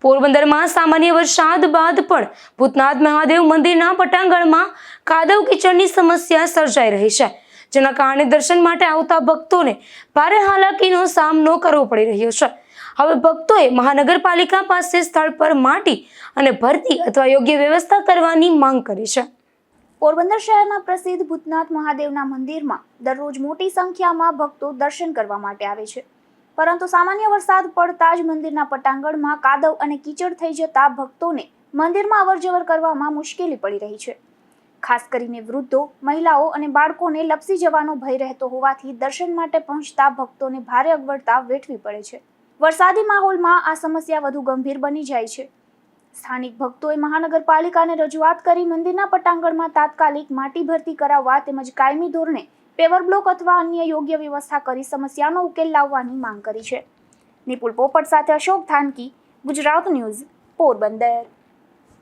પોરબંદરમાં સામાન્ય વરસાદ બાદ પણ ભૂતનાથ મહાદેવ મંદિરના પટાંગણમાં કાદવ કીચડની સમસ્યા સર્જાઈ રહી છે, જેના કારણે દર્શન માટે આવતા ભક્તોને ભારે હાલાકીનો સામનો કરવો પડી રહ્યો છે। હવે ભક્તોએ મહાનગરપાલિકા પાસે સ્થળ પર માટી અને ભરતી અથવા યોગ્ય વ્યવસ્થા કરવાની માંગ કરી છે। પોરબંદર શહેરના પ્રસિદ્ધ ભૂતનાથ મહાદેવના મંદિરમાં દરરોજ મોટી સંખ્યામાં ભક્તો દર્શન કરવા માટે આવે છે, પરંતુ સામાન્ય વરસાદ પડતા જ મંદિરના પટાંગણમાં કાદવ અને કીચડ થઈ જતા ભક્તોને મંદિરમાં અવરજવર કરવામાં મુશ્કેલી પડી રહી છે। ખાસ કરીને વૃદ્ધો, મહિલાઓ અને બાળકોને લપસી જવાનો ભય રહેતો હોવાથી દર્શન માટે પહોંચતા ભક્તોને ભારે અગવડતા વેઠવી પડે છે। વરસાદી માહોલમાં આ સમસ્યા વધુ ગંભીર બની જાય છે। સ્થાનિક ભક્તોએ મહાનગરપાલિકાને રજૂઆત કરી મંદિરના પટાંગણમાં તાત્કાલિક માટી ભરતી કરાવવા તેમજ કાયમી ધોરણે પેવર બ્લોક અથવા અન્ય યોગ્ય વ્યવસ્થા કરી સમસ્યાનો ઉકેલ લાવવાની માંગ કરી છે। નિપુલ પોપટ સાથે અશોક થાનકી, ગુજરાત ન્યૂઝ, પોરબંદર।